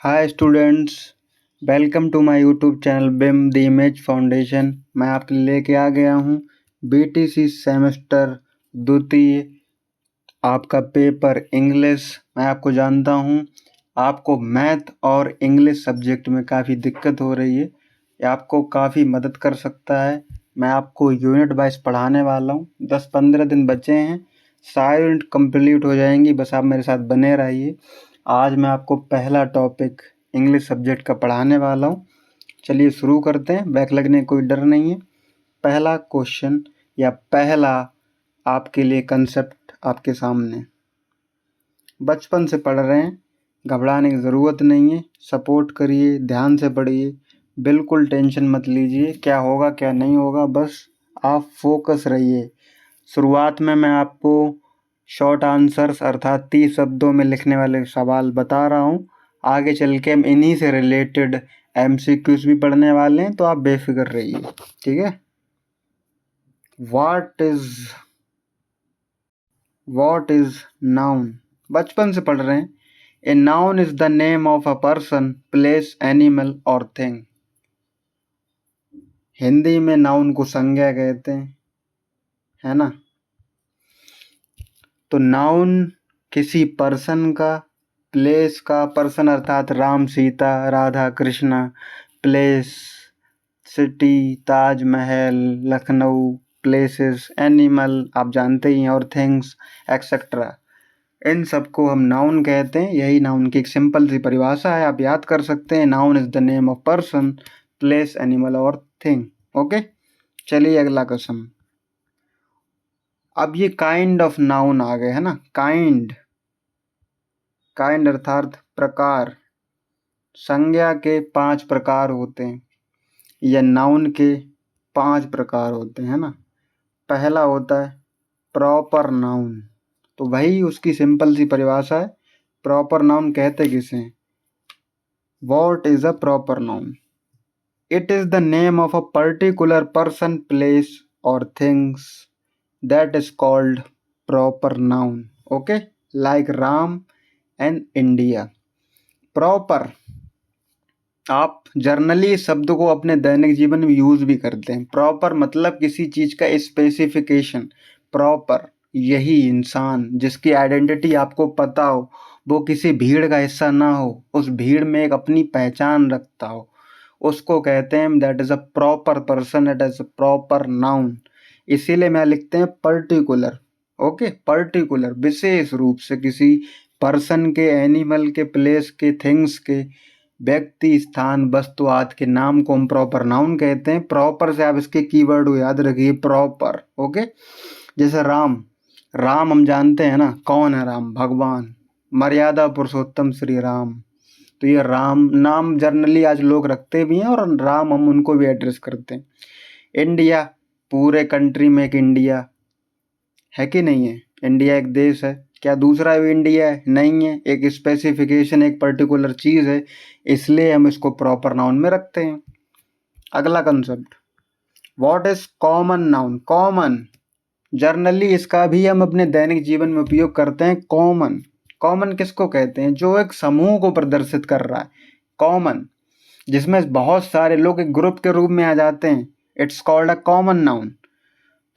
Hi students, welcome to my YouTube channel beam the image foundation. मैं आपके लिए लेके आ गया हूँ बीटीसी सेमेस्टर द्वितीय आपका पेपर इंग्लिश। मैं आपको जानता हूँ आपको मैथ और इंग्लिश सब्जेक्ट में काफ़ी दिक्कत हो रही है। ये आपको काफ़ी मदद कर सकता है। मैं आपको यूनिट वाइज पढ़ाने वाला हूँ। 10-15 दिन बचे हैं, सारी यूनिट कंप्लीट हो जाएंगी। बस आप मेरे साथ बने रहिए। आज मैं आपको पहला टॉपिक इंग्लिश सब्जेक्ट का पढ़ाने वाला हूँ। चलिए शुरू करते हैं। बैक लगने का कोई डर नहीं है। पहला क्वेश्चन या पहला आपके लिए कंसेप्ट आपके सामने। बचपन से पढ़ रहे हैं, घबराने की ज़रूरत नहीं है। सपोर्ट करिए, ध्यान से पढ़िए, बिल्कुल टेंशन मत लीजिए क्या होगा क्या नहीं होगा, बस आप फोकस रहिए। शुरुआत में मैं आपको शॉर्ट आंसर्स अर्थात 30 शब्दों में लिखने वाले सवाल बता रहा हूँ। आगे चल के हम इन्हीं से रिलेटेड एमसीक्यूज भी पढ़ने वाले हैं, तो आप बेफिक्र रहिए। ठीक है। What is noun? बचपन से पढ़ रहे हैं। A noun is the name of a person, place, animal और थिंग। हिंदी में नाउन को संज्ञा कहते हैं, है ना। तो नाउन किसी पर्सन का, प्लेस का, पर्सन अर्थात Ram Sita Radha Krishna, place city Taj Mahal Lucknow, places, animal आप जानते ही हैं, और थिंग्स एक्सेट्रा, इन सबको हम नाउन कहते हैं। यही नाउन की एक सिंपल सी परिभाषा है, आप याद कर सकते हैं। Noun is the name of person, place, animal और थिंग। ओके, चलिए अगला क्वेश्चन। अब ये काइंड ऑफ नाउन आ गए, है ना। काइंड अर्थात प्रकार। संज्ञा के 5 प्रकार होते हैं या नाउन के 5 प्रकार होते हैं ना। पहला होता है प्रॉपर नाउन। तो वही उसकी सिंपल सी परिभाषा है। प्रॉपर नाउन कहते किसे हैं? What is a proper noun? It is the name of a particular person, place or things that is called proper noun. Okay, like Ram and India. Proper आप generally इस शब्द को अपने दैनिक जीवन में यूज भी करते हैं। प्रॉपर मतलब किसी चीज का स्पेसिफिकेशन। प्रॉपर यही इंसान जिसकी आइडेंटिटी आपको पता हो, वो किसी भीड़ का हिस्सा ना हो, उस भीड़ में एक अपनी पहचान रखता हो, उसको कहते हैं that is a proper person, it is a proper noun. इसीलिए मैं लिखते हैं पर्टिकुलर। ओके, पर्टिकुलर विशेष रूप से किसी पर्सन के, एनिमल के, प्लेस के, थिंग्स के, व्यक्ति, स्थान, वस्तु आदि के नाम को हम प्रॉपर नाउन कहते हैं। प्रॉपर से आप इसके कीवर्ड को याद रखिए, प्रॉपर। ओके, जैसे राम। राम हम जानते हैं ना, कौन है राम? भगवान, मर्यादा पुरुषोत्तम श्री राम। तो ये राम नाम जनरली आज लोग रखते भी हैं और राम हम उनको भी एड्रेस करते हैं। इंडिया, पूरे कंट्री में एक इंडिया है कि नहीं है? इंडिया एक देश है। क्या दूसरा भी इंडिया है? नहीं है। एक स्पेसिफिकेशन, एक पर्टिकुलर चीज है, इसलिए हम इसको प्रॉपर नाउन में रखते हैं। अगला concept, what is common noun? Common generally इसका भी हम अपने दैनिक जीवन में उपयोग करते हैं। कॉमन किसको कहते हैं? जो एक समूह को प्रदर्शित कर रहा है। कॉमन जिसमें बहुत सारे लोग एक ग्रुप के रूप में आ जाते हैं, it's called a common noun.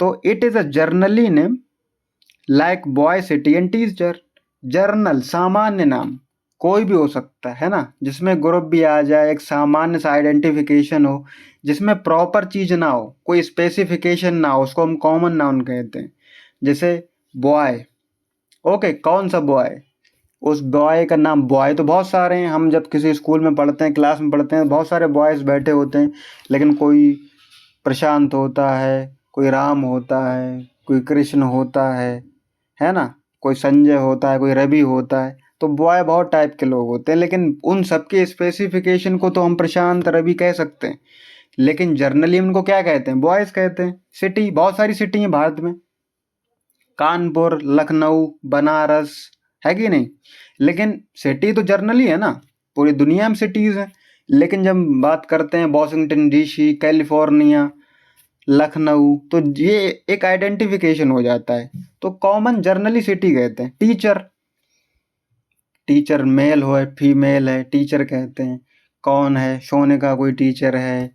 तो it is a generally name like boy, city and teacher. General सामान्य नाम कोई भी हो सकता है ना, जिसमें ग्रुप भी आ जाए, एक सामान्य सा आइडेंटिफिकेशन हो, जिसमें प्रॉपर चीज ना हो, कोई स्पेसिफिकेशन ना हो, उसको हम कॉमन नाउन कहते हैं। जैसे बॉय। ओके, कौन सा बॉय? उस बॉय का नाम, बॉय तो बहुत सारे हैं। हम जब किसी स्कूल में पढ़ते हैं, क्लास में पढ़ते हैं, बहुत सारे बॉयज बैठे होते हैं, लेकिन कोई प्रशांत होता है, कोई राम होता है, कोई कृष्ण होता है ना, कोई संजय होता है, कोई रवि होता है। तो बॉय बहुत टाइप के लोग होते हैं, लेकिन उन सबके स्पेसिफिकेशन को तो हम प्रशांत, रवि कह सकते हैं, लेकिन जर्नली उनको क्या कहते हैं? बॉयज कहते हैं। सिटी, बहुत सारी सिटी हैं भारत में, कानपुर, लखनऊ, बनारस, है कि नहीं? लेकिन सिटी तो जर्नली है ना, पूरी दुनिया में सिटीज हैं। लेकिन जब बात करते हैं वॉशिंगटन डीसी, कैलिफोर्निया, लखनऊ, तो ये एक आइडेंटिफिकेशन हो जाता है। तो कॉमन जर्नली सिटी कहते हैं। टीचर, टीचर मेल हो है फीमेल है टीचर कहते हैं। कौन है, सोनिका कोई टीचर है,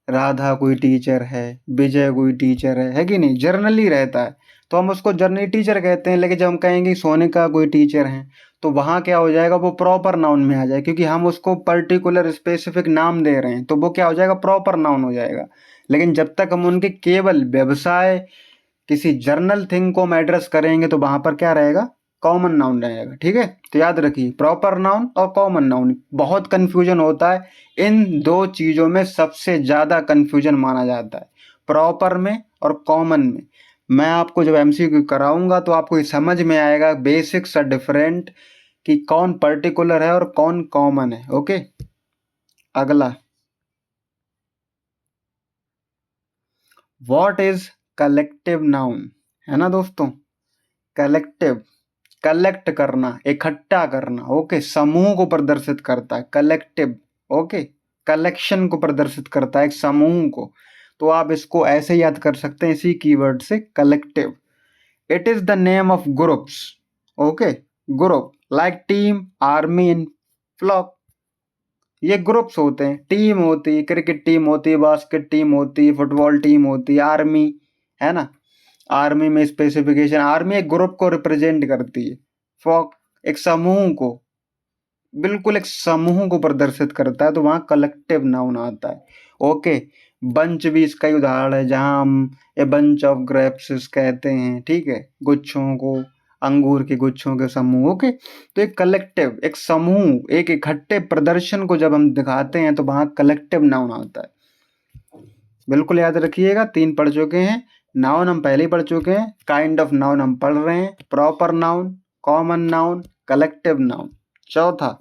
राधा कोई टीचर है, विजय कोई टीचर है कि नहीं, जर्नली रहता है तो हम उसको जर्नली टीचर कहते हैं। लेकिन जब हम कहेंगे सोनिका कोई टीचर है तो वहाँ क्या हो जाएगा, वो प्रॉपर नाउन में आ जाए, क्योंकि हम उसको पर्टिकुलर स्पेसिफिक नाम दे रहे हैं तो वो क्या हो जाएगा, प्रॉपर नाउन हो जाएगा। लेकिन जब तक हम उनके केवल व्यवसाय किसी जर्नल थिंग को हम एड्रेस करेंगे तो वहां पर क्या रहेगा, कॉमन नाउन रहेगा। ठीक है, तो याद रखिए प्रॉपर नाउन और कॉमन नाउन, बहुत कंफ्यूजन होता है इन दो चीजों में, सबसे ज्यादा कंफ्यूजन माना जाता है प्रॉपर में और कॉमन में। मैं आपको जब एमसीक्यू कराऊंगा तो आपको ये समझ में आएगा बेसिक्स आर डिफरेंट, कि कौन पर्टिकुलर है और कौन कॉमन है। ओके, अगला, व्हाट इज कलेक्टिव नाउन, है ना दोस्तों। कलेक्टिव, कलेक्ट करना, इकट्ठा करना। ओके, समूह को प्रदर्शित करता है कलेक्टिव। ओके, कलेक्शन को प्रदर्शित करता है एक समूह को। तो आप इसको ऐसे याद कर सकते हैं इसी कीवर्ड से, collective. It is the name of groups. Okay, group like team, army in flock, ये ग्रुप्स होते हैं। टीम होती है, क्रिकेट टीम होती है, बास्केट टीम होती है, फुटबॉल टीम होती है, आर्मी, है ना। आर्मी में स्पेसिफिकेशन, आर्मी एक ग्रुप को रिप्रेजेंट करती है, फॉक एक समूह को, बिल्कुल एक समूह को प्रदर्शित करता है, तो वहां कलेक्टिव नाउन आता है। ओके, बंच भी इसका ही उदाहरण है, जहां हम ए बंच ऑफ ग्रेप्स कहते हैं। ठीक है, गुच्छों को, अंगूर के गुच्छों के समूह। ओके, तो एक कलेक्टिव, एक समूह, एक इकट्ठे प्रदर्शन को जब हम दिखाते हैं तो वहां कलेक्टिव नाउन आता है। बिल्कुल याद रखिएगा, 3 पढ़ चुके हैं। नाउन हम पहले ही पढ़ चुके हैं, काइंड ऑफ नाउन हम पढ़ रहे हैं, proper noun, common noun, collective noun. चौथा,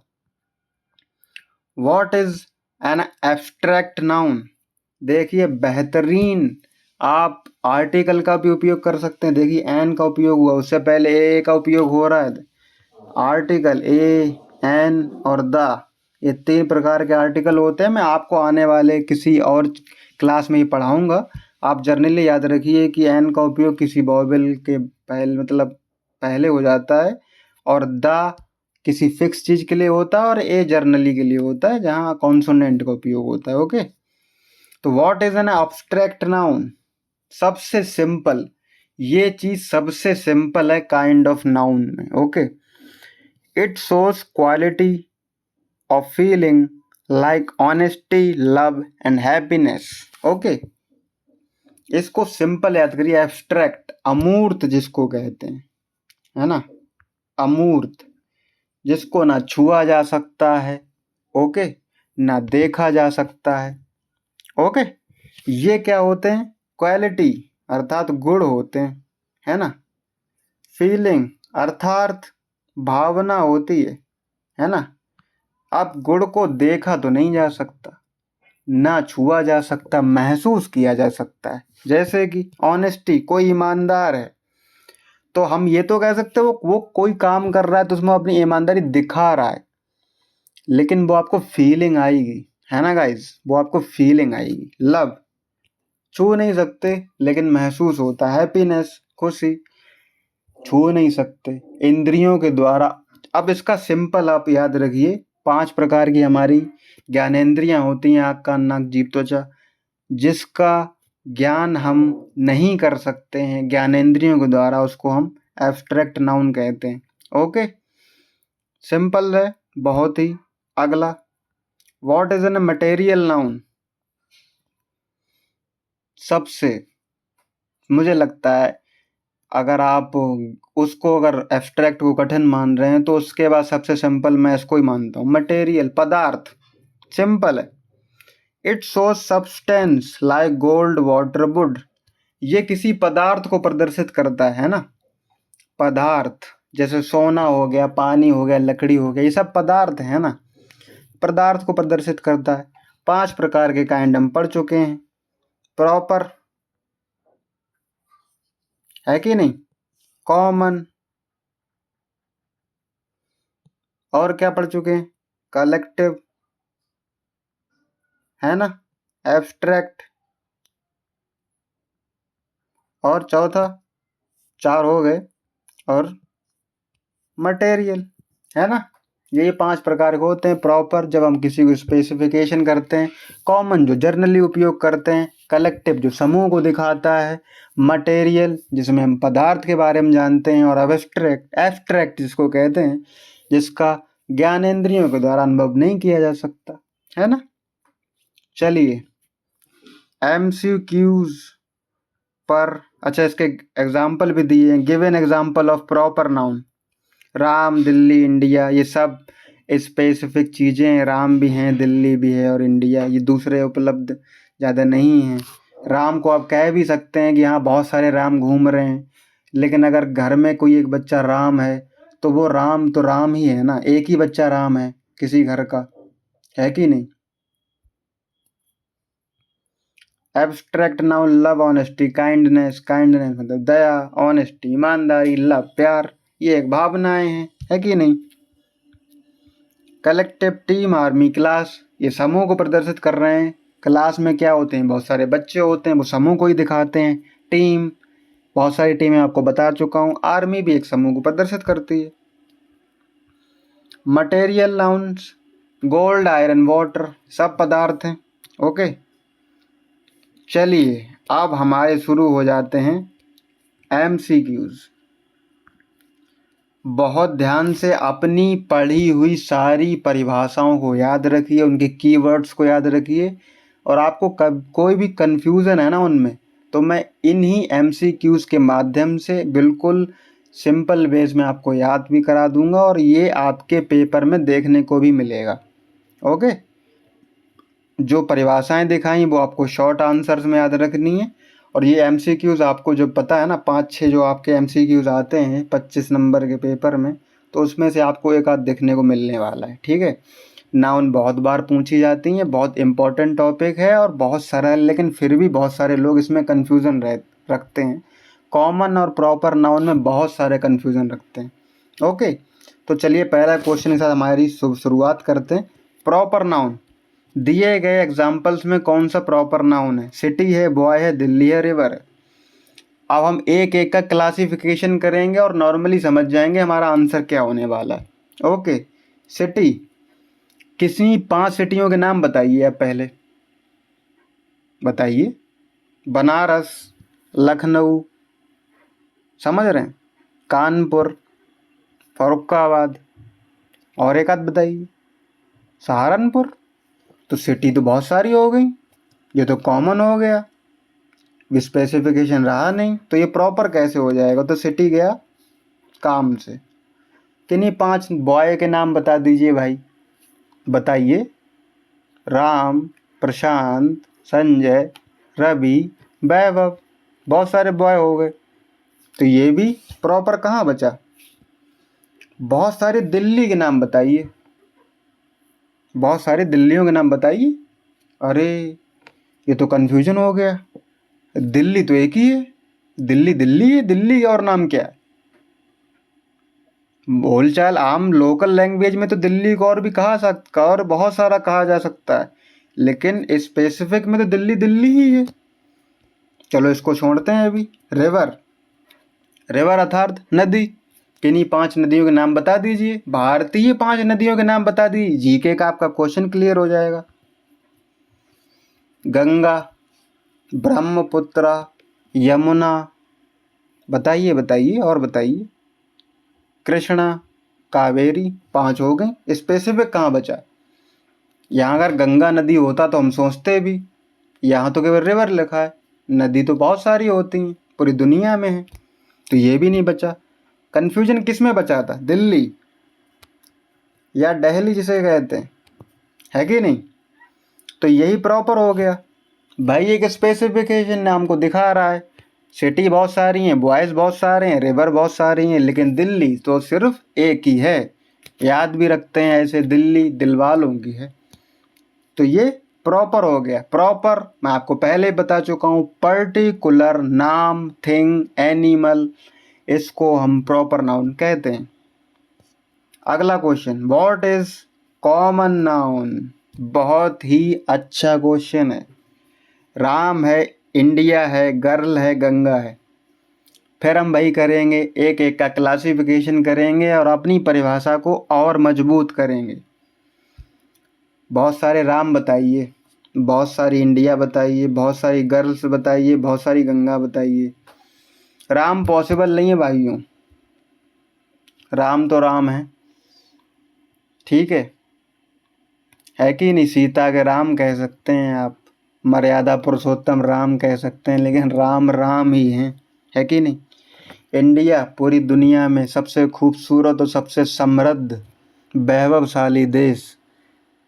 what is an abstract noun. देखिए बेहतरीन, आप आर्टिकल का भी उपयोग कर सकते हैं। देखिए एन का उपयोग हुआ, उससे पहले ए का उपयोग हो रहा है। आर्टिकल ए, एन और द, ये 3 प्रकार के आर्टिकल होते हैं। मैं आपको आने वाले किसी और क्लास में ही पढ़ाऊंगा। आप जर्नली याद रखिए कि एन का उपयोग किसी वॉवेल के पहले, मतलब पहले हो जाता है, और द किसी फिक्स चीज के लिए होता है, और ए जर्नली के लिए होता है जहां कॉन्सोनेंट का उपयोग होता है। ओके, तो what is an abstract noun, सबसे सिंपल, ये चीज सबसे सिंपल है काइंड ऑफ नाउन में। Okay, it shows quality of feeling like honesty, love and happiness. Okay, इसको सिंपल याद करिए, एब्स्ट्रैक्ट, अमूर्त जिसको कहते हैं, है ना, अमूर्त, जिसको ना छुआ जा सकता है, ओके, ना देखा जा सकता है। ओके, ये क्या होते हैं, क्वालिटी अर्थात गुण होते हैं, है ना। फीलिंग अर्थात भावना होती है ना। अब गुण को देखा तो नहीं जा सकता, ना छुआ जा सकता, महसूस किया जा सकता है। जैसे कि ऑनेस्टी, कोई ईमानदार है तो हम ये तो कह सकते हैं वो कोई काम कर रहा है तो उसमें अपनी ईमानदारी दिखा रहा है, लेकिन वो आपको फीलिंग आएगी, है ना गाइस, वो आपको फीलिंग आएगी। लव, छू नहीं सकते लेकिन महसूस होता है। हैप्पीनेस, खुशी, छू नहीं सकते, इंद्रियों के द्वारा। अब इसका सिंपल आप याद रखिए, 5 प्रकार की हमारी ज्ञानेंद्रियां होती हैं, आँख, कान, नाक, जीभ, त्वचा, जिसका ज्ञान हम नहीं कर सकते हैं ज्ञानेंद्रियों के द्वारा, उसको हम एब्स्ट्रैक्ट नाउन कहते हैं। ओके, सिंपल है बहुत ही। अगला, what is an material noun, सबसे, मुझे लगता है अगर आप उसको, अगर एब्स्ट्रैक्ट को कठिन मान रहे हैं तो उसके बाद सबसे सिंपल मैं इसको ही मानता हूँ, मटेरियल, पदार्थ, सिंपल है। It shows substance like gold, water, would, ये किसी पदार्थ को प्रदर्शित करता है ना। पदार्थ जैसे सोना हो गया, पानी हो गया, लकड़ी हो गया, ये सब पदार्थ है ना, पदार्थ को प्रदर्शित करता है। 5 प्रकार के काइंड हम पढ़ चुके हैं, प्रॉपर है कि नहीं, कॉमन, और क्या पढ़ चुके हैं, कलेक्टिव, है ना, एब्स्ट्रैक्ट, और चौथा, 4 हो गए, और मटेरियल, है ना। ये 5 प्रकार के होते हैं। प्रॉपर जब हम किसी को स्पेसिफिकेशन करते हैं, कॉमन जो जनरली उपयोग करते हैं, कलेक्टिव जो समूह को दिखाता है, मटेरियल जिसमें हम पदार्थ के बारे में जानते हैं, और एब्स्ट्रैक्ट जिसको कहते हैं जिसका ज्ञानेंद्रियों के द्वारा अनुभव नहीं किया जा सकता, है ना। चलिए MCQs पर, अच्छा इसके एग्जाम्पल भी दिए हैं। Give an example of proper noun. Ram, Delhi, India, ये सब स्पेसिफिक चीज़ें हैं। राम भी हैं, दिल्ली भी है और इंडिया, ये दूसरे उपलब्ध ज़्यादा नहीं हैं। राम को आप कह भी सकते हैं कि हाँ बहुत सारे राम घूम रहे हैं, लेकिन अगर घर में कोई एक बच्चा राम है तो वो राम तो राम ही है ना, एक ही बच्चा राम है किसी घर का, है कि नहीं। Abstract noun love, honesty, kindness मतलब दया, ऑनेस्टी ईमानदारी, लव प्यार, ये एक भावनाएं हैं, है कि नहीं। कलेक्टिव टीम, आर्मी, क्लास, ये समूह को प्रदर्शित कर रहे हैं। क्लास में क्या होते हैं, बहुत सारे बच्चे होते हैं, वो समूह को ही दिखाते हैं। टीम, बहुत सारी टीमें आपको बता चुका हूँ। आर्मी भी एक समूह को प्रदर्शित करती है। Material nouns, gold, iron, water, सब पदार्थ हैं। ओके, चलिए अब हमारे शुरू हो जाते हैं MCQs। बहुत ध्यान से अपनी पढ़ी हुई सारी परिभाषाओं को याद रखिए, उनके कीवर्ड्स को याद रखिए, और आपको कोई भी कन्फ्यूज़न है ना उनमें, तो मैं इन्हीं MCQs के माध्यम से बिल्कुल सिंपल वेज में आपको याद भी करा दूंगा, और ये आपके पेपर में देखने को भी मिलेगा। ओके, जो परिभाषाएं दिखाई वो आपको शॉर्ट आंसर्स में याद रखनी है, और ये MCQs आपको जो पता है ना, 5-6 जो आपके MCQs आते हैं 25 नंबर के पेपर में, तो उसमें से आपको एक आध देखने को मिलने वाला है। ठीक है, नाउन बहुत बार पूछी जाती हैं, बहुत इंपॉर्टेंट टॉपिक है और बहुत सरल, लेकिन फिर भी बहुत सारे लोग इसमें कन्फ्यूज़न रखते हैं। कॉमन और प्रॉपर नाउन में बहुत सारे कन्फ्यूज़न रखते हैं। ओके, तो चलिए पहला क्वेश्चन के साथ हमारी शुरुआत करते हैं। प्रॉपर नाउन, दिए गए एग्जाम्पल्स में कौन सा प्रॉपर नाउन है। सिटी है, बॉय है, दिल्ली है, रिवर है। अब हम एक एक का क्लासिफिकेशन करेंगे और नॉर्मली समझ जाएंगे हमारा आंसर क्या होने वाला है। ओके, सिटी, किसी 5 सिटियों के नाम बताइए आप पहले, बताइए। बनारस, लखनऊ, समझ रहे हैं, कानपुर, फरुखाबाद, और एक आध बताइए, सहारनपुर। तो सिटी तो बहुत सारी हो गई, ये तो कॉमन हो गया, स्पेसिफिकेशन रहा नहीं, तो ये प्रॉपर कैसे हो जाएगा। तो सिटी गया काम से। किन्हीं 5 बॉय के नाम बता दीजिए भाई, बताइए। राम, प्रशांत, संजय, रवि, वैभव, बहुत सारे बॉय हो गए, तो ये भी प्रॉपर कहाँ बचा। बहुत सारे दिल्ली के नाम बताइए, बहुत सारे दिल्लियों के नाम बताइए। अरे ये तो कन्फ्यूजन हो गया, दिल्ली तो एक ही है, दिल्ली दिल्ली है, दिल्ली और नाम क्या है। बोलचाल आम लोकल लैंग्वेज में तो दिल्ली को और भी और बहुत सारा कहा जा सकता है, लेकिन स्पेसिफिक में तो दिल्ली दिल्ली ही है। चलो इसको छोड़ते हैं अभी। रिवर, रिवर अर्थात नदी, किन्हीं 5 नदियों के नाम बता दीजिए, भारतीय 5 नदियों के नाम बता दीजिए, जीके का आपका क्वेश्चन क्लियर हो जाएगा। गंगा, ब्रह्मपुत्र, यमुना, बताइए बताइए और बताइए। कृष्णा, कावेरी, 5 हो गए। स्पेसिफिक कहाँ बचा। यहाँ अगर गंगा नदी होता तो हम सोचते भी, यहाँ तो केवल रिवर लिखा है, नदी तो बहुत सारी होती हैं, पूरी दुनिया में है, तो ये भी नहीं बचा। कन्फ्यूजन किस में बचा था, दिल्ली या दिल्ली जिसे कहते हैं, है कि नहीं। तो यही प्रॉपर हो गया भाई, एक स्पेसिफिकेशन नाम को दिखा रहा है। सिटी बहुत सारी हैं, बॉयज़ बहुत सारे हैं, रिवर बहुत सारी हैं, लेकिन दिल्ली तो सिर्फ एक ही है। याद भी रखते हैं ऐसे, दिल्ली दिल वालों की है। तो ये प्रॉपर हो गया। प्रॉपर मैं आपको पहले बता चुका हूँ, पर्टिकुलर नाम, थिंग, एनिमल, इसको हम प्रॉपर नाउन कहते हैं। अगला question, what is common noun. बहुत ही अच्छा क्वेश्चन है। राम है, इंडिया है, गर्ल है, गंगा है। फिर हम वही करेंगे, एक एक का क्लासिफिकेशन करेंगे और अपनी परिभाषा को और मजबूत करेंगे। बहुत सारे राम बताइए, बहुत सारी इंडिया बताइए, बहुत सारी गर्ल्स बताइए, बहुत सारी गंगा बताइए। राम पॉसिबल नहीं है भाइयों, राम तो राम है, ठीक है कि नहीं। सीता के राम कह सकते हैं आप, मर्यादा पुरुषोत्तम राम कह सकते हैं, लेकिन राम राम ही हैं, है कि नहीं। इंडिया पूरी दुनिया में सबसे खूबसूरत और सबसे समृद्ध वैभवशाली देश,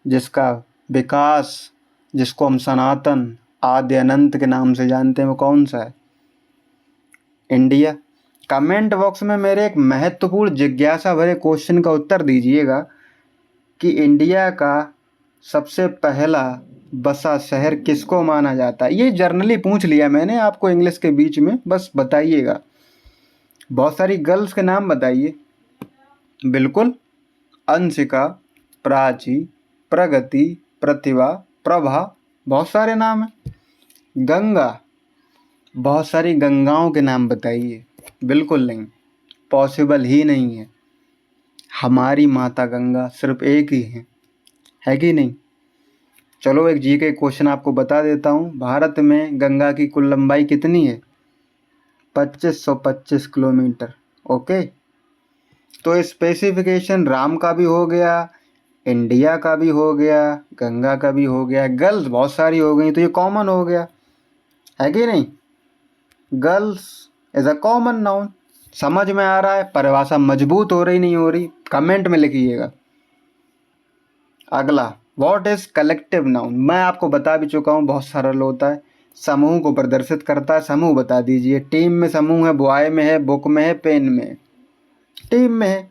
जिसका विकास, जिसको हम सनातन आद्य अनंत के नाम से जानते हैं, वो कौन सा है? इंडिया। कमेंट बॉक्स में मेरे एक महत्वपूर्ण जिज्ञासा भरे क्वेश्चन का उत्तर दीजिएगा कि इंडिया का सबसे पहला बसा शहर किसको माना जाता है। ये जर्नली पूछ लिया मैंने आपको इंग्लिश के बीच में, बस बताइएगा। बहुत सारी गर्ल्स के नाम बताइए। बिल्कुल, अंशिका, प्राची, प्रगति, प्रतिभा, प्रभा, बहुत सारे नाम हैं। गंगा, बहुत सारी गंगाओं के नाम बताइए। बिल्कुल नहीं, पॉसिबल ही नहीं है। हमारी माता गंगा सिर्फ एक ही है कि नहीं। चलो एक जी के क्वेश्चन आपको बता देता हूँ। भारत में गंगा की कुल लंबाई कितनी है? 2525 किलोमीटर। ओके, तो स्पेसिफिकेशन राम का भी हो गया, इंडिया का भी हो गया, गंगा का भी हो गया, गर्ल्स बहुत सारी हो गई, तो ये कॉमन हो गया, है कि नहीं। Girls is a common noun. समझ में आ रहा है? परिभाषा मजबूत हो रही नहीं हो रही? कमेंट में लिखिएगा। अगला, व्हाट इज कलेक्टिव नाउन। मैं आपको बता भी चुका हूँ, बहुत सरल होता है, समूह को प्रदर्शित करता है। समूह बता दीजिए। टीम में समूह है, बॉय में है, बुक में है, पेन में है। टीम में है,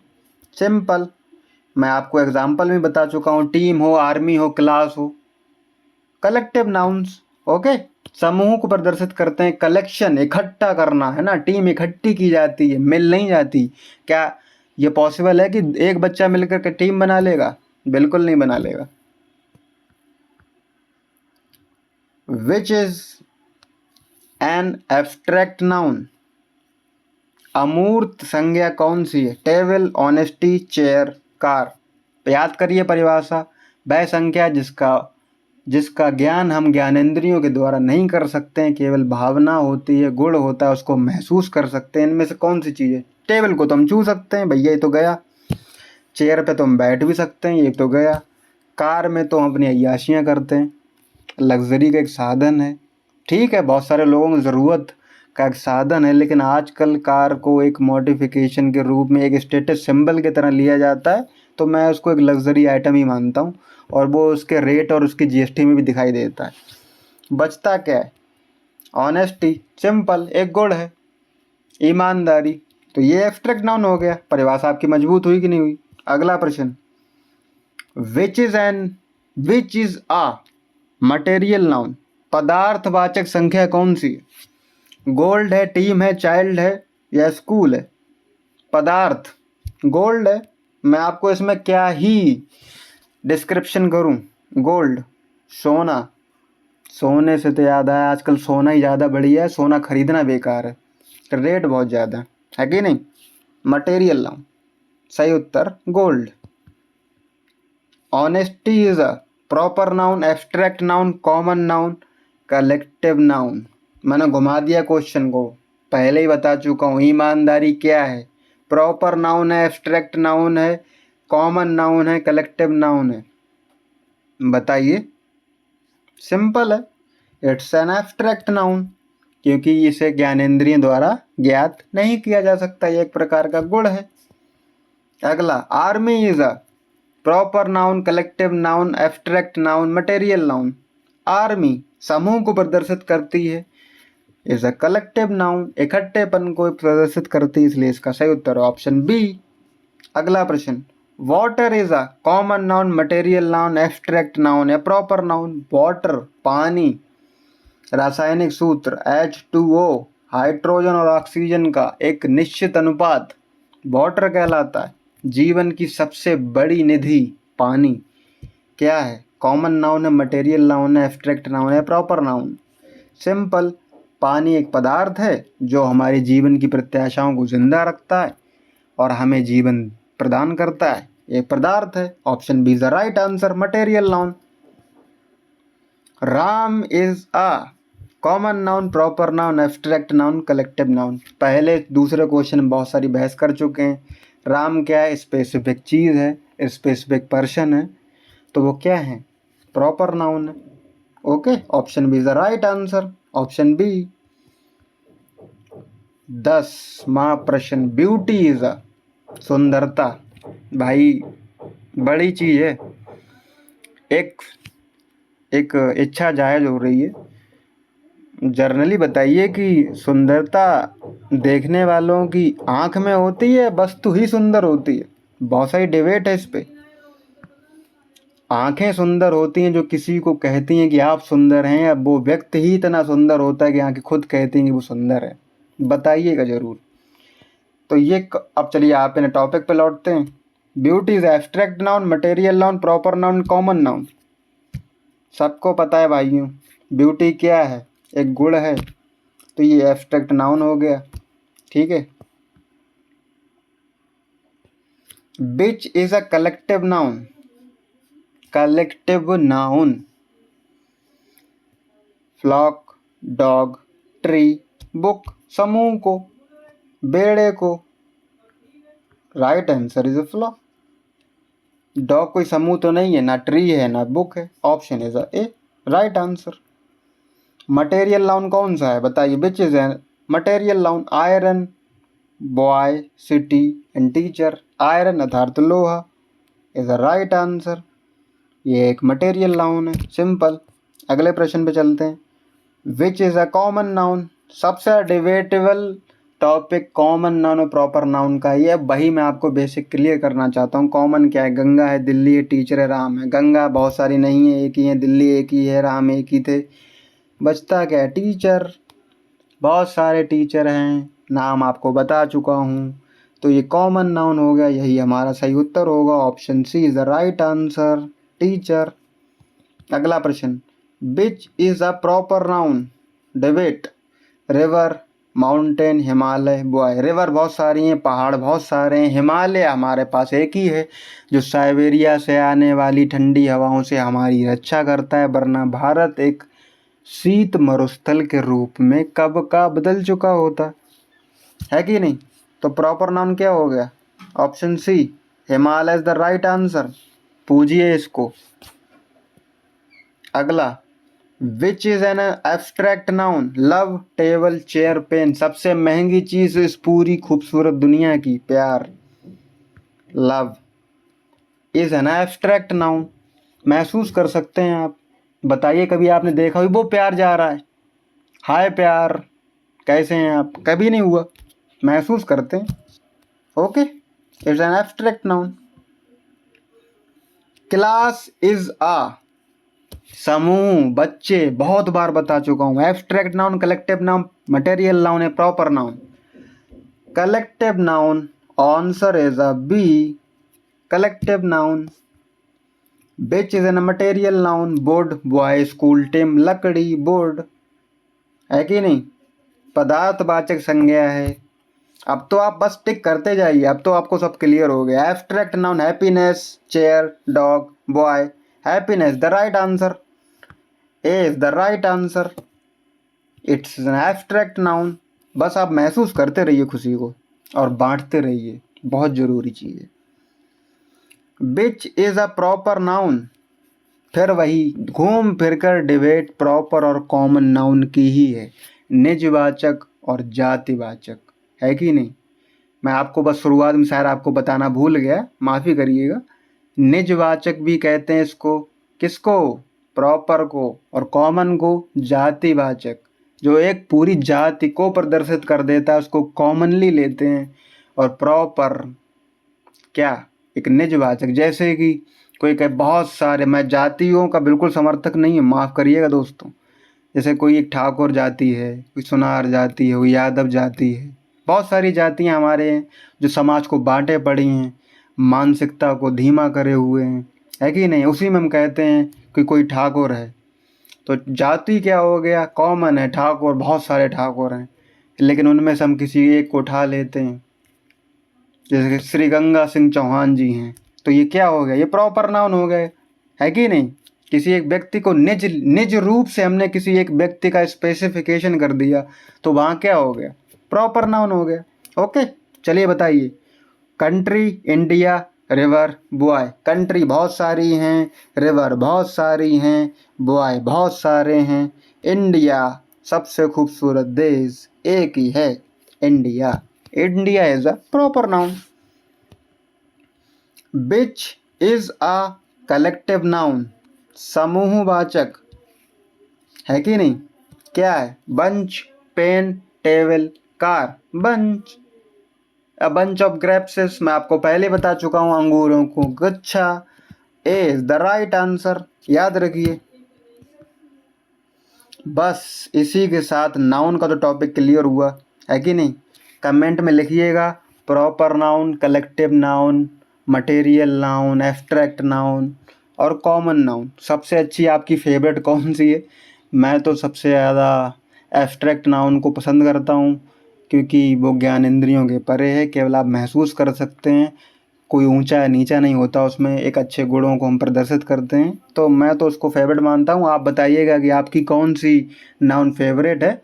सिंपल। मैं आपको एग्जाम्पल में बता चुका हूँ, टीम हो, आर्मी हो, क्लास हो, कलेक्टिव नाउन्स। ओके, समूह को प्रदर्शित करते हैं, कलेक्शन इकट्ठा करना है ना, टीम इकट्ठी की जाती है, मिल नहीं जाती। क्या ये पॉसिबल है कि एक बच्चा मिलकर के टीम बना लेगा? बिल्कुल नहीं बना लेगा। विच इज एन एब्स्ट्रैक्ट नाउन। अमूर्त संज्ञा कौन सी है? Table, honesty, chair, car. याद करिए परिभाषा, वह संख्या जिसका ज्ञान हम ज्ञानेंद्रियों के द्वारा नहीं कर सकते हैं, केवल भावना होती है, गुण होता है, उसको महसूस कर सकते हैं। इनमें से कौन सी चीज़ है? टेबल को तो हम छू सकते हैं, भैया ये तो गया। चेयर पे तो हम बैठ भी सकते हैं, ये तो गया। कार में तो हम अपनी अय्याशियाँ करते हैं, लग्जरी का एक साधन है, ठीक है, बहुत सारे लोगों की ज़रूरत का एक साधन है, लेकिन आजकल कार को एक मॉडिफिकेशन के रूप में, एक स्टेटस सिंबल की तरह लिया जाता है, तो मैं उसको एक लग्जरी आइटम ही मानता हूँ, और वो उसके रेट और उसकी जीएसटी में भी दिखाई देता है। बचता क्या है? ऑनेस्टी, सिंपल, एक गुण है, ईमानदारी। तो ये एब्स्ट्रैक्ट नाउन हो गया। परिभाषा आपकी मजबूत हुई कि नहीं हुई? अगला प्रश्न, which is a material noun. पदार्थवाचक संख्या कौन सी है? गोल्ड है, टीम है, चाइल्ड है, या स्कूल है? पदार्थ गोल्ड है। मैं आपको इसमें क्या ही डिस्क्रिप्शन करूं? गोल्ड, सोना। सोने से तो याद आया, आजकल सोना ही ज़्यादा बढ़िया है, सोना खरीदना बेकार है, रेट बहुत ज़्यादा है कि नहीं। मटेरियल नाउन, सही उत्तर gold. Honesty is a proper noun, abstract noun, common noun, collective noun. मैंने घुमा दिया क्वेश्चन को, पहले ही बता चुका हूँ। ईमानदारी क्या है? प्रॉपर नाउन है, एब्स्ट्रैक्ट नाउन है, कॉमन नाउन है, कलेक्टिव नाउन है? बताइए। सिंपल है, इट्स एन एब्स्ट्रैक्ट नाउन, क्योंकि इसे ज्ञानेंद्रियों द्वारा ज्ञात नहीं किया जा सकता, ये एक प्रकार का गुण है। अगला, army is a proper noun, collective noun, abstract noun, material noun. Army समूह को प्रदर्शित करती है, इज अ कलेक्टिव नाउन, इकट्ठेपन को प्रदर्शित करती है, इसलिए इसका सही उत्तर ऑप्शन बी। अगला प्रश्न, water is a common noun, material noun, abstract noun या प्रॉपर नाउन। वाटर पानी, रासायनिक सूत्र H2O, हाइड्रोजन और ऑक्सीजन का एक निश्चित अनुपात वाटर कहलाता है। जीवन की सबसे बड़ी निधि पानी। क्या है? कॉमन नाउन है, मटेरियल नाउन है, एब्स्ट्रैक्ट नाउन है, प्रॉपर नाउन? सिंपल, पानी एक पदार्थ है जो हमारे जीवन की प्रत्याशाओं को जिंदा रखता है और हमें जीवन प्रदान करता है, एक पदार्थ है। Option B is the right answer, material noun. Ram is a common noun, proper noun, abstract noun, collective noun. पहले दूसरे क्वेश्चन में बहुत सारी बहस कर चुके हैं। राम क्या है? स्पेसिफिक चीज़ है, स्पेसिफिक पर्सन है, तो वो क्या है? प्रॉपर नाउन है। Okay, option B is the right answer, option B. 10वां प्रश्न, ब्यूटी इज अ, सुंदरता भाई बड़ी चीज़ है। एक इच्छा जायज़ हो रही है, जर्नली बताइए कि सुंदरता देखने वालों की आंख में होती है, वस्तु ही सुंदर होती है? बहुत सारी डिबेट है इस पे। आंखें सुंदर होती हैं जो किसी को कहती हैं कि आप सुंदर हैं, अब वो व्यक्ति ही इतना सुंदर होता है कि आंखें खुद कहती हैं कि वो सुंदर है? बताइएगा जरूर। तो ये अब चलिए आप इन टॉपिक पे लौटते हैं। Beauty is abstract noun, material noun, proper noun, common noun. सबको पता है भाइयों, ब्यूटी क्या है? एक गुण है, तो ये एब्स्ट्रैक्ट नाउन हो गया। ठीक है। Which is a collective noun, collective noun. Flock, dog, tree, book, समूह को, बेड़े को। Right answer is a flock. Dog कोई समूह तो नहीं है, ना ट्री है ना बुक है। Option is a right answer. Material noun कौन सा है बताइए? Which is a material noun? Iron, boy, city and teacher. Iron अर्थात लोहा इज अ राइट आंसर। ये एक मटेरियल नाउन है, सिंपल। अगले प्रश्न पे चलते हैं। विच इज अ कॉमन नाउन? सबसे डिबेटेबल टॉपिक कॉमन नाउन और प्रॉपर नाउन का ही है। वही मैं आपको बेसिक क्लियर करना चाहता हूँ। कॉमन क्या है? गंगा है, दिल्ली है, टीचर है, राम है। गंगा बहुत सारी नहीं है, एक ही है। दिल्ली एक ही है, राम एक ही थे। बचता क्या है? टीचर। बहुत सारे टीचर हैं, नाम आपको बता चुका हूँ, तो ये कॉमन नाउन हो गया। यही हमारा सही उत्तर होगा। Option C is the right answer, teacher. अगला प्रश्न, which is a proper noun? Debate. River, mountain, Himalaya, boy. River बहुत सारी हैं, पहाड़ बहुत सारे हैं। हिमालय हमारे पास एक ही है जो साइबेरिया से आने वाली ठंडी हवाओं से हमारी रक्षा करता है, वरना भारत एक शीत मरुस्थल के रूप में कब का बदल चुका होता है कि नहीं? तो प्रॉपर नाउन क्या हो गया? Option C, Himalaya is the right answer. पूजिए इसको। अगला, which is an abstract noun? Love, table, chair, pen. सबसे महंगी चीज इस पूरी खूबसूरत दुनिया की, प्यार। Love is an abstract noun. महसूस कर सकते हैं आप। बताइए कभी आपने देखा वो प्यार जा रहा है, हाय प्यार कैसे हैं आप? कभी नहीं हुआ। महसूस करते हैं। Okay, it's an abstract noun. Class is a समूह, बच्चे, बहुत बार बता चुका हूं। Abstract noun, collective noun, material noun है, proper noun. Collective noun, answer is a B, collective noun. Which is an material noun, board, boy, school, team, लकड़ी, board, है कि नहीं? पदार्थवाचक संज्ञा है। अब तो आप बस टिक करते जाइए, अब तो आपको सब क्लियर हो गया। Abstract noun, happiness, chair, dog, boy. Happiness the right answer, A is the right answer. It's an abstract noun. बस आप महसूस करते रहिए खुशी को और बांटते रहिए, बहुत जरूरी चीज है। Which is a proper noun. फिर वही घूम फिरकर डिबेट प्रॉपर और कॉमन नाउन की ही है, निजवाचक और जातिवाचक, है कि नहीं? मैं आपको बस शुरुआत में शायद आपको बताना भूल गया, माफ़ी करिएगा। निजवाचक भी कहते हैं इसको। किसको? प्रॉपर को। और कॉमन को जातिवाचक। जो एक पूरी जाति को प्रदर्शित कर देता है उसको कॉमनली लेते हैं। और प्रॉपर क्या? एक निजवाचक। जैसे कि कोई कहे बहुत सारे, मैं जातियों का बिल्कुल समर्थक नहीं है, माफ़ करिएगा दोस्तों। जैसे कोई एक ठाकुर जाति है, कोई सोनार जाति है, कोई यादव जाति है। बहुत सारी जातियां हमारे हैं जो समाज को बांटे पड़ी हैं, मानसिकता को धीमा करे हुए हैं, है कि नहीं? उसी में हम कहते हैं कि कोई ठाकुर है तो जाति क्या हो गया, कॉमन है, ठाकुर, बहुत सारे ठाकुर हैं, लेकिन उनमें से हम किसी एक को उठा लेते हैं, जैसे कि श्री गंगा सिंह चौहान जी हैं, तो ये क्या हो गया, ये प्रॉपर नाउन हो गए, है कि नहीं। किसी एक व्यक्ति को निज निज रूप से हमने किसी एक व्यक्ति का स्पेसिफिकेशन कर दिया, तो वहाँ क्या हो गया, प्रॉपर नाउन हो गया। ओके, चलिए बताइए। Country, India, river, boy. Country बहुत सारी हैं, रिवर बहुत सारी हैं, बॉय बहुत सारे हैं। इंडिया सबसे खूबसूरत देश एक ही है, India. India is a proper noun. Which is a collective noun, समूहवाचक, है कि नहीं। क्या है, bunch, pen, table, car. Bunch, a bunch of grapes, मैं आपको पहले बता चुका हूँ, अंगूरों को गुच्छा इज द राइट आंसर, याद रखिए। बस इसी के साथ नाउन का तो टॉपिक क्लियर हुआ, है कि नहीं। कमेंट में लिखिएगा proper noun, collective noun, material noun, abstract noun और कॉमन नाउन। सबसे अच्छी आपकी फेवरेट कौन सी है। मैं तो सबसे ज़्यादा एब्स्ट्रैक्ट नाउन को पसंद करता हूँ, क्योंकि वो ज्ञान इंद्रियों के परे है, केवल आप महसूस कर सकते हैं, कोई ऊंचा नीचा नहीं होता उसमें, एक अच्छे गुणों को हम प्रदर्शित करते हैं, तो मैं तो उसको फेवरेट मानता हूँ। आप बताइएगा कि आपकी कौन सी नाउन फेवरेट है।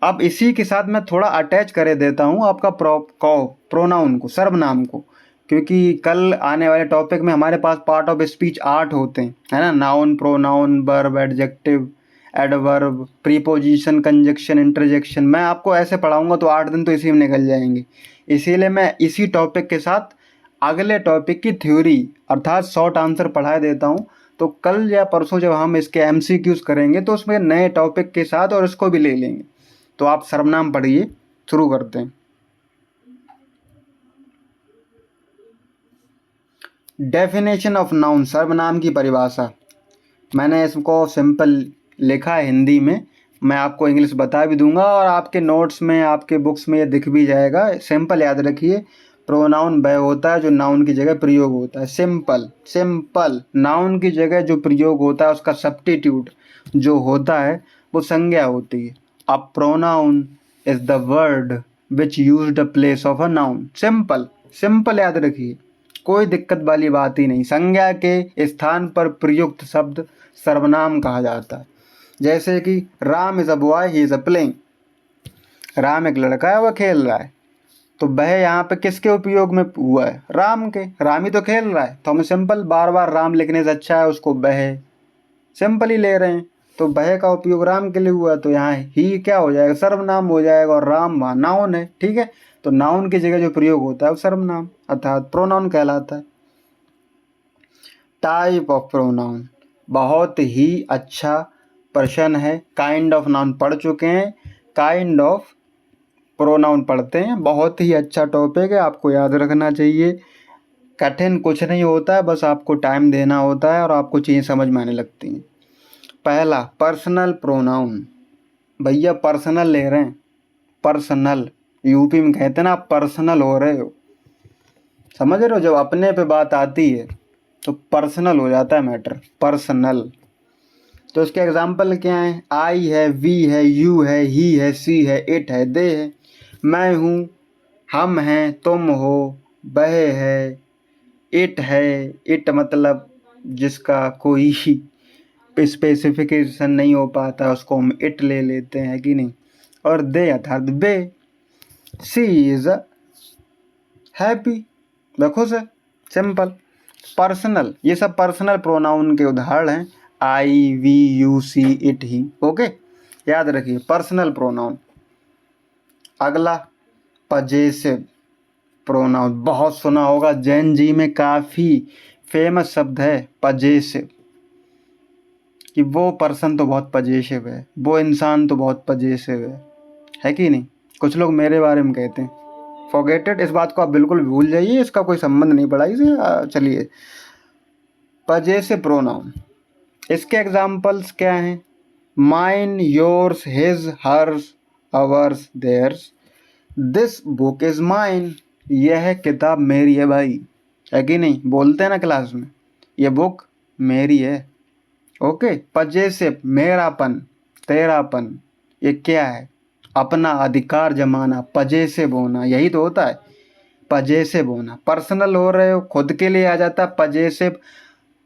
अब इसी के साथ मैं थोड़ा अटैच कर देता हूँ आपका प्रोनाउन को, सर्वनाम को, क्योंकि कल आने वाले टॉपिक में हमारे पास पार्ट ऑफ स्पीच 8 होते हैं, है ना। Noun, pronoun, verb, adjective, adverb, preposition, conjunction, interjection. मैं आपको ऐसे पढ़ाऊंगा तो 8 दिन तो इसी में निकल जाएंगे। इसीलिए मैं इसी टॉपिक के साथ अगले टॉपिक की थ्योरी अर्थात शॉर्ट आंसर पढ़ा देता हूँ। तो कल या परसों जब हम इसके MCQs करेंगे तो उसमें नए टॉपिक के साथ और इसको भी ले लेंगे। तो आप सर्वनाम पढ़िए, शुरू करते हैं। डेफिनेशन ऑफ नाउन, सर्वनाम की परिभाषा। मैंने इसको सिंपल लिखा है हिंदी में, मैं आपको इंग्लिश बता भी दूंगा और आपके नोट्स में, आपके बुक्स में ये दिख भी जाएगा। सिंपल याद रखिए, प्रोनाउन वह होता है जो नाउन की जगह प्रयोग होता है। सिंपल सिंपल, नाउन की जगह जो प्रयोग होता है उसका सब्स्टिट्यूट जो होता है वो संज्ञा होती है। A pronoun is the word which used place of a noun. Simple simple याद रखिए, कोई दिक्कत वाली बात ही नहीं। संज्ञा के स्थान पर प्रयुक्त शब्द सर्वनाम कहा जाता है। जैसे कि Ram is a boy, he is a playing. Ram एक लड़का है, वह खेल रहा है। तो वह यहाँ पे किसके उपयोग में हुआ है, राम के। राम ही तो खेल रहा है, तो हमें सिंपल बार बार राम लिखने से अच्छा है उसको वह सिंपल ही ले रहे हैं। तो वह का उपयोग राम के लिए हुआ, तो यहाँ ही क्या हो जाएगा, सर्वनाम हो जाएगा, और राम वहाँ नाउन है, ठीक है। तो नाउन की जगह जो प्रयोग होता है वो सर्वनाम अर्थात प्रोनाउन कहलाता है। टाइप ऑफ प्रोनाउन, बहुत ही अच्छा प्रश्न है। काइंड ऑफ नाउन पढ़ चुके हैं, काइंड ऑफ प्रोनाउन पढ़ते हैं। बहुत ही अच्छा टॉपिक है, आपको याद रखना चाहिए। कठिन कुछ नहीं होता है, बस आपको टाइम देना होता है और आपको चीज़ें समझ में आने लगती हैं। पहला पर्सनल प्रोनाउन, भैया पर्सनल ले रहे हैं, पर्सनल, यूपी में कहते हैं ना आप पर्सनल हो रहे हो, समझ रहे हो। जब अपने पे बात आती है तो पर्सनल हो जाता है मैटर, पर्सनल। तो इसके एग्जाम्पल क्या हैं, आई है, वी है, यू है, ही है, सी है, इट है, दे है, मैं हूँ, हम हैं, तुम हो, वह है, इट है। इट मतलब जिसका कोई स्पेसिफिकेशन नहीं हो पाता उसको हम इट ले लेते हैं, कि नहीं। और दे अर्थात वे। सी इज हैप्पी, देखो से सिंपल। पर्सनल, ये सब पर्सनल प्रोनाउन के उदाहरण हैं, I, we, you, she, it, he. Okay, याद रखिए पर्सनल प्रोनाउन। अगला पजेसिव प्रोनाउन, बहुत सुना होगा, जैन जी में काफ़ी फेमस शब्द है पजेसिव, कि वो पर्सन तो बहुत पजेसिव है, वो इंसान तो बहुत पजेसिव है कि नहीं। कुछ लोग मेरे बारे में कहते हैं, फॉरगेट इट, इस बात को आप बिल्कुल भूल जाइए, इसका कोई संबंध नहीं पड़ा इसे। चलिए, पजेसिव प्रोनाउन, इसके एग्जाम्पल्स क्या हैं, mine, yours, his, hers, ours, theirs. This book is mine, यह किताब मेरी है भाई, है कि नहीं। बोलते हैं ना क्लास में, ये बुक मेरी है। ओके, पजेसिव मेरापन, तेरापन, ये क्या है? अपना अधिकार जमाना, पजेसिव होना, यही तो होता है पजेसिव होना। पर्सनल हो रहे हो, खुद के लिए आ जाता है पजेसिव।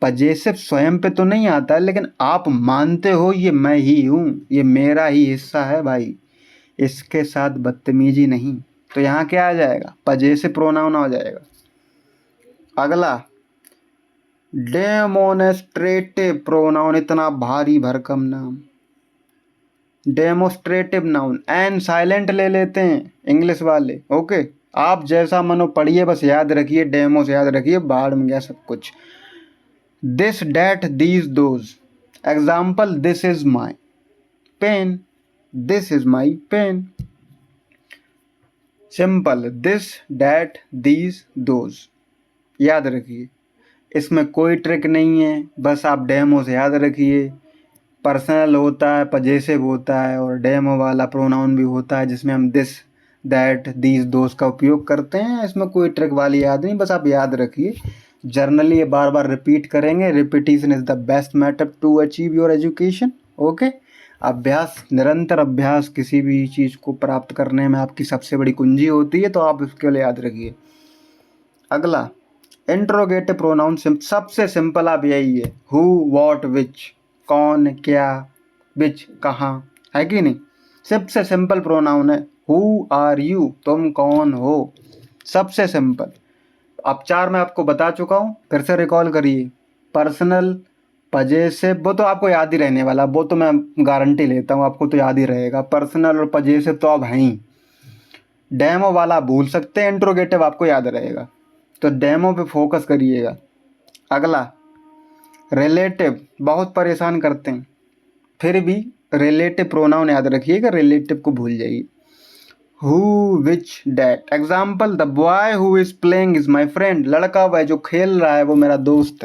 पजेसिव स्वयं पे तो नहीं आता है, लेकिन आप मानते हो ये मैं ही हूँ, ये मेरा ही हिस्सा है भाई, इसके साथ बदतमीजी नहीं। तो यहाँ क्या आ जाएगा? पजेसिव प्रोनाउन हो जाएगा। अगला डेमोनेस्ट्रेटिव प्रोनाउन, इतना भारी भरकम नाम। डेमोस्ट्रेटिव नाउन, एन साइलेंट ले लेते हैं इंग्लिश वाले। ओके, आप जैसा मनो पढ़िए, बस याद रखिए, डेमो से याद रखिए, बाहर में गया सब कुछ। This that these those, example this is my pen, this is my pen. Simple, this that these those, याद रखिए, इसमें कोई ट्रिक नहीं है, बस आप डेमो से याद रखिए। पर्सनल होता है, पजेसिव होता है, और डेमो वाला प्रोनाउन भी होता है जिसमें हम दिस दैट दीज दोस्त का उपयोग करते हैं। इसमें कोई ट्रिक वाली याद नहीं, बस आप याद रखिए। जर्नली ये बार बार रिपीट करेंगे। Repetition is the best method to achieve your education. Okay, अभ्यास, निरंतर अभ्यास किसी भी चीज़ को प्राप्त करने में आपकी सबसे बड़ी कुंजी होती है, तो आप इसके लिए याद रखिए। अगला इंट्रोगेटिव प्रोनाउन, सबसे सिंपल आप यही है, हु, वॉट, विच, कौन, क्या, विच, कहाँ, है कि नहीं? सबसे सिंपल प्रोनाउन है। हु आर यू, तुम कौन हो, सबसे सिंपल। अब 4 मैं आपको बता चुका हूँ, फिर से रिकॉल करिए। पर्सनल, पजेसिव, वो तो आपको याद ही रहने वाला, वो तो मैं गारंटी लेता हूँ, आपको तो याद ही रहेगा। पर्सनल और पजेसिव तो अब हैं ही। डेमो वाला भूल सकते हैं, इंट्रोगेटिव आपको याद रहेगा, तो डेमो पे फोकस करिएगा। अगला रिलेटिव, बहुत परेशान करते हैं, फिर भी रिलेटिव प्रोनाउन याद रखिएगा, रिलेटिव को भूल जाइए। Who, which, that, example the boy who is playing is my friend, लड़का वह जो खेल रहा है वो मेरा दोस्त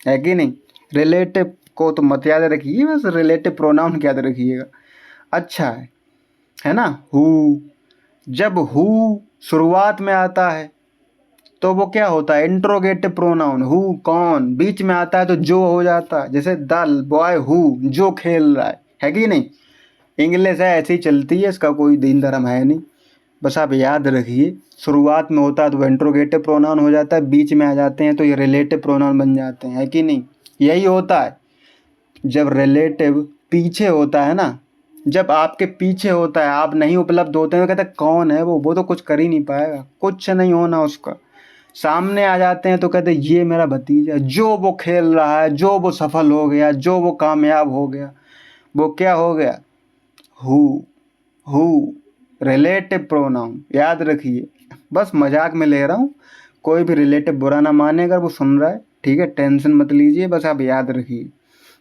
है कि नहीं? रिलेटिव को तो मत याद रखिए, बस रिलेटिव प्रोनाउन याद रखिएगा, अच्छा है ना? हु, जब हु शुरुआत में आता है तो वो क्या होता है? Interrogative pronoun. हु कौन, बीच में आता है तो जो हो जाता है, जैसे द बॉय हु, जो खेल रहा है कि नहीं? इंग्लिश है, ऐसी चलती है, इसका कोई दीन धर्म है नहीं, बस आप याद रखिए। शुरुआत में होता है तो वो इंट्रोगेटिव प्रोनाउन हो जाता है, बीच में आ जाते हैं तो ये रिलेटिव प्रोनाउन बन जाते हैं, है कि नहीं? यही होता है जब रिलेटिव पीछे होता है ना, जब आपके पीछे होता है, आप नहीं उपलब्ध होते हैं, तो कहते हैं कौन है वो तो कुछ कर ही नहीं पाएगा, कुछ नहीं होना उसका। सामने आ जाते हैं तो कहते हैं ये मेरा भतीजा, जो वो खेल रहा है, जो वो सफल हो गया, जो वो कामयाब हो गया, वो क्या हो गया? हु रिलेटिव प्रोनाउन, याद रखिए। बस मजाक में ले रहा हूँ, कोई भी रिलेटिव बुरा ना माने अगर वो सुन रहा है, ठीक है? टेंशन मत लीजिए, बस आप याद रखिए,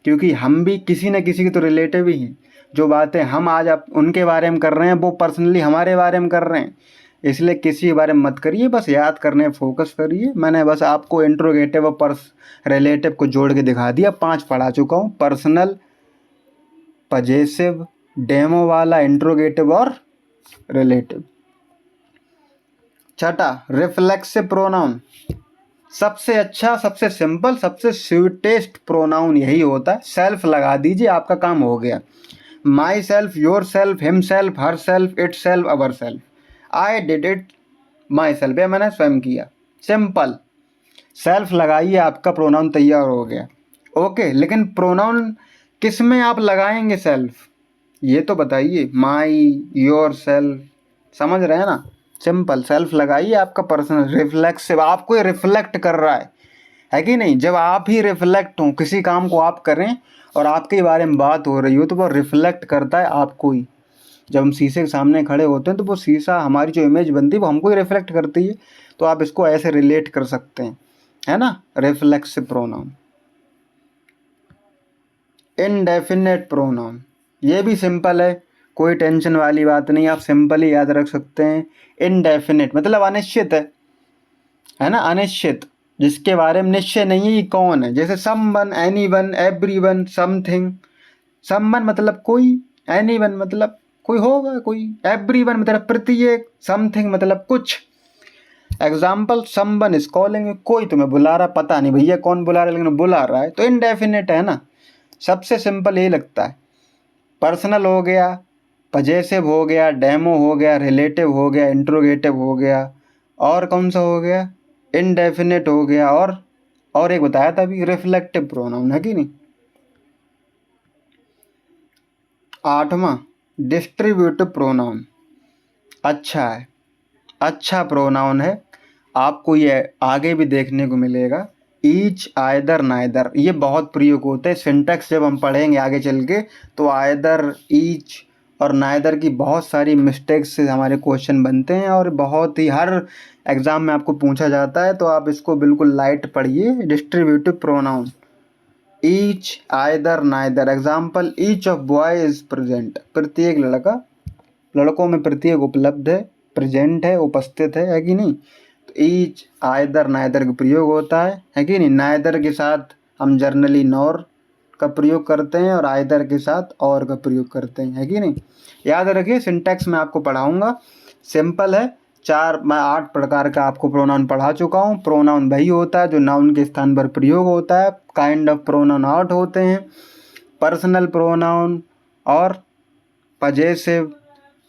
क्योंकि हम भी किसी न किसी के तो रिलेटिव ही हैं। जो बातें हम आज आप उनके बारे में कर रहे हैं, वो पर्सनली हमारे बारे में कर रहे हैं, इसलिए किसी के बारे में मत करिए, बस याद करने फोकस करिए। मैंने बस आपको इंट्रोगेटिव और रिलेटिव को जोड़ के दिखा दिया, 5 पढ़ा चुका हूँ, पर्सनल, पजेसिव, डेमो वाला, इंट्रोगेटिव और रिलेटिव। छठा रिफ्लेक्सिव प्रोनाउन, सबसे अच्छा, सबसे सिंपल, सबसे स्वीटेस्ट प्रोनाउन यही होता है। सेल्फ लगा दीजिए, आपका काम हो गया। My self, your self, him self, her self, it self, our self, I did it my self, यह मैंने स्वयं किया। सिंपल, सेल्फ लगाइए, आपका प्रोनाउन तैयार हो गया। ओके, लेकिन प्रोनाउन किस में आप लगाएंगे सेल्फ, ये तो बताइए। माई, योर सेल्फ, समझ रहे हैं ना? सिंपल, सेल्फ लगाइए, आपका पर्सनल। रिफ्लेक्सिव, आपको रिफ्लेक्ट कर रहा है कि नहीं? जब आप ही रिफ्लेक्ट हो, किसी काम को आप करें और आपके बारे में बात हो रही हो, तो वो रिफ्लेक्ट करता है आपको ही। जब हम शीशे के सामने खड़े होते हैं तो वो शीशा, हमारी जो इमेज बनती है वो हमको ही रिफ्लेक्ट करती है, तो आप इसको ऐसे रिलेट कर सकते हैं, है ना? Reflexive pronoun. इनडेफिनेट प्रोनाउन, ये भी सिंपल है, कोई टेंशन वाली बात नहीं, आप सिंपल ही याद रख सकते हैं। इनडेफिनेट मतलब अनिश्चित है ना? अनिश्चित, जिसके बारे में निश्चय नहीं है ये कौन है, जैसे someone, anyone, everyone, something. Someone मतलब कोई, एनीवन मतलब कोई होगा कोई, एवरीवन मतलब प्रत्येक, समथिंग मतलब कुछ। एग्जाम्पल, समवन इज कॉलिंग, कोई तुम्हें बुला रहा, पता नहीं भैया कौन बुला रहा है, लेकिन बुला रहा है, तो इनडेफिनेट है ना? सबसे सिंपल यही लगता है। पर्सनल हो गया, पजेसिव हो गया, डेमो हो गया, रिलेटिव हो गया, इंट्रोगेटिव हो गया, और कौन सा हो गया, इनडेफिनेट हो गया, और एक बताया था अभी, रिफ्लेक्टिव प्रोनाउन, है कि नहीं। 8वां डिस्ट्रीब्यूटिव प्रोनाउन। अच्छा है, अच्छा प्रोनाउन है, आपको ये आगे भी देखने को मिलेगा। ईच, आइदर, नाइदर, ये बहुत प्रयोग होते हैं। सिंटैक्स जब हम पढ़ेंगे आगे चल के तो आइदर, ईच और नाइदर की बहुत सारी मिस्टेक्स से हमारे क्वेश्चन बनते हैं, और बहुत ही हर एग्ज़ाम में आपको पूछा जाता है, तो आप इसको बिल्कुल लाइट पढ़िए। Distributive pronoun, each, either, neither. Example, each of boy is present, प्रत्येक लड़का, लड़कों में प्रत्येक उपलब्ध है, प्रेजेंट है, उपस्थित है कि नहीं। तो ईच, आइदर, नाइदर का प्रयोग होता है कि नहीं। नाइदर के साथ हम जर्नली नॉर का प्रयोग करते हैं, और आइदर के साथ और का प्रयोग करते हैं, है कि नहीं। याद रखिए, सिंटैक्स में आपको पढ़ाऊंगा, सिंपल है। 8 प्रकार का आपको प्रोनाउन पढ़ा चुका हूँ। प्रोनाउन वही होता है जो नाउन के स्थान पर प्रयोग होता है। काइंड ऑफ प्रोनाउन 8 होते हैं। पर्सनल प्रोनाउन, और पजेसिव,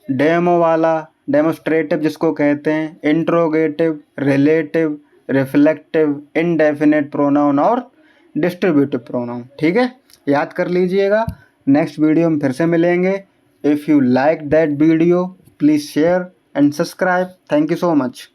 डेमो वाला, डेमोस्ट्रेटिव जिसको कहते हैं, interrogative, relative, reflective, indefinite pronoun, और डिस्ट्रीब्यूटिव प्रोनाउन। ठीक है, याद कर लीजिएगा। नेक्स्ट वीडियो में फिर से मिलेंगे। If you like that video, please share and subscribe. Thank you so much.